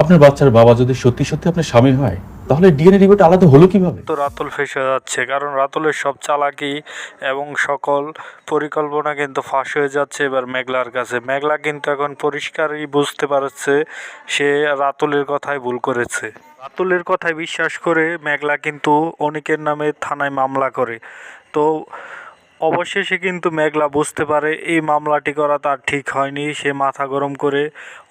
আপনার বাচ্চার বাবা যদি সত্যি সত্যি আপনার স্বামী হয়, তাহলে ডিএনএ রিপোর্ট আলাদা হলো কিভাবে? তো রাতুল ফেঁসে যাচ্ছে, কারণ রাতুলের সব চালাকি এবং সকল পরিকল্পনা কিন্তু ফাঁস হয়ে যাচ্ছে এবার মেঘলার কাছে। মেঘলা কিন্তু এখন পরিষ্কারই বুঝতে পারছে সে রাতুলের কথাই ভুল করেছে। রাতুলের কথায় বিশ্বাস করে মেঘলা কিন্তু অনিকের নামে থানায় মামলা করে। তো অবশেষে কিন্তু মেঘলা বুঝতে পারে এই মামলাটি করা তার ঠিক হয়নি। সে মাথা গরম করে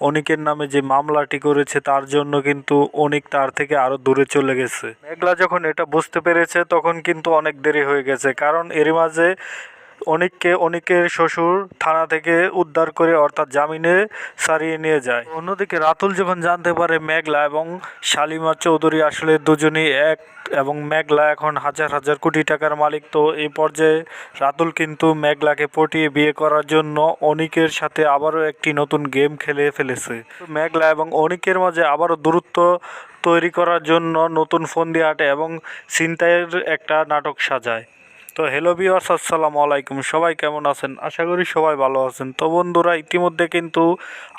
অনিকের নামে যে মামলাটি করেছে তার জন্য কিন্তু অনিক তার থেকে আরো দূরে চলে গেছে। মেঘলা যখন এটা বুঝতে পেরেছে তখন কিন্তু অনেক দেরি হয়ে গেছে, কারণ এরই মাঝে অনিকের শ্বশুর থানা থেকে উদ্ধার করে অর্থাৎ জামিনে ছাড়িয়ে নিয়ে যায়। অন্যদিকে রাতুল যখন জানতে পারে মেঘলা এবং শালিমা চৌধুরী আসলে দুজনেই এক এবং মেঘলা এখন হাজার হাজার কোটি টাকার মালিক, তো এই পর্যায়ে রাতুল কিন্তু মেঘলাকে পটিয়ে বিয়ে করার জন্য অনিকের সাথে আবারও একটি নতুন গেম খেলে ফেলেছে। মেঘলা এবং অনিকের মাঝে আবারও দূরত্ব তৈরি করার জন্য নতুন ফোন দিয়ে আটে এবং ছিনতাইয়ের একটা নাটক সাজায়। তো হ্যালো ভিউয়ার্স, আসসালামু আলাইকুম। সবাই কেমন আছেন? আশা করি সবাই ভালো আছেন। তো বন্ধুরা, ইতিমধ্যে কিন্তু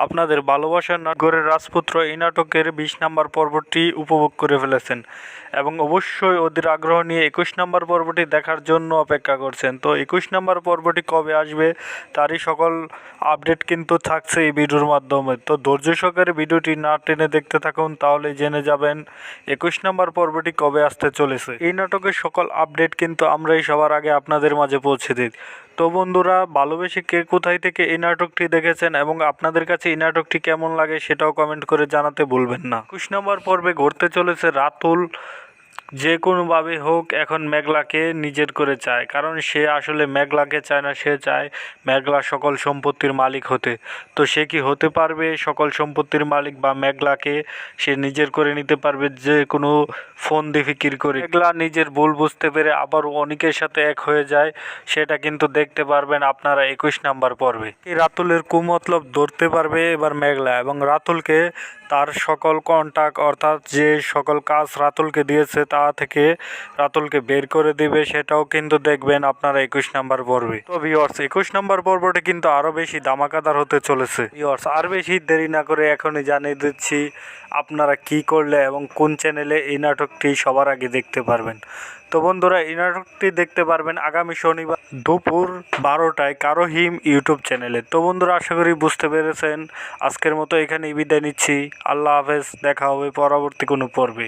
আপনাদের ভালোবাসার নাটকের রাজপুত্র এই নাটকের 20 নম্বর পর্বটি উপভোগ করে ফেলেছেন এবং অবশ্যই ওদের আগ্রহ নিয়ে 21 নম্বর পর্বটি দেখার জন্য অপেক্ষা করছেন। তো 21 নম্বর পর্বটি কবে আসবে তারই সকল আপডেট কিন্তু থাকছে এই ভিডিওর মাধ্যমে। তো ধৈর্য সহকারে ভিডিওটি না টেনে দেখতে থাকুন, তাহলে জেনে যাবেন 21 নম্বর পর্বটি কবে আসতে চলেছে। এই নাটকের সকল আপডেট কিন্তু আমরাই সবার আগে আপনাদের মাঝে পৌঁছে দিই। তো বন্ধুরা, ভালোবেসে কে কোথায় থেকে এই নাটকটি দেখেছেন এবং আপনাদের কাছে এই নাটকটি কেমন লাগে সেটাও কমেন্ট করে জানাতে ভুলবেন না। 21 নম্বর পর্বে ঘটতে চলেছে রাতুল যে কোনোভাবে হোক এখন মেঘলাকে নিজের করে চায়, কারণ সে আসলে মেঘলাকে চায় না, সে চায় মেঘলা সকল সম্পত্তির মালিক হতে। তো সে কি হতে পারবে সকল সম্পত্তির মালিক, বা মেঘলাকে সে নিজের করে নিতে পারবে যে কোনো ফোন দিয়ে ফিকির করে? মেঘলা নিজের ভুল বুঝতে পেরে আবার অনিকের সাথে এক হয়ে যায়, সেটা কিন্তু দেখতে পারবেন আপনারা 21 নম্বর পর্বে। এই রাতুলের কুমতলব ধরতে পারবে এবার মেঘলা এবং রাতুলকে তার সকল কন্টাক্ট অর্থাৎ যে সকল কাজ রাতুলকে দিয়েছে তা থেকে রাতুলকে বের করে দিবে, সেটাও কিন্তু দেখবেন আপনারা 21 নম্বর পর্বে। তো ভিউয়ার্স, 21 নম্বর পর্বটি কিন্তু আরো বেশি ধামাকাদার হতে চলেছে। ভিউয়ার্স, আর বেশি দেরি না করে এখনই জানিয়ে দিচ্ছি আপনারা কি করলে এবং কোন চ্যানেলে এই নাটকটি সবার আগে দেখতে পারবেন। তো বন্ধুরা, এই নাটকটি দেখতে পারবেন আগামী শনিবার দুপুর 12টায় কারো হিম ইউটিউব চ্যানেলে। তো বন্ধুরা, আশা করি বুঝতে পেরেছেন। আজকের মতো এখানেই বিদায় নিচ্ছি। আল্লাহ হাফেজ, দেখা হবে পরবর্তী কোনো পর্বে।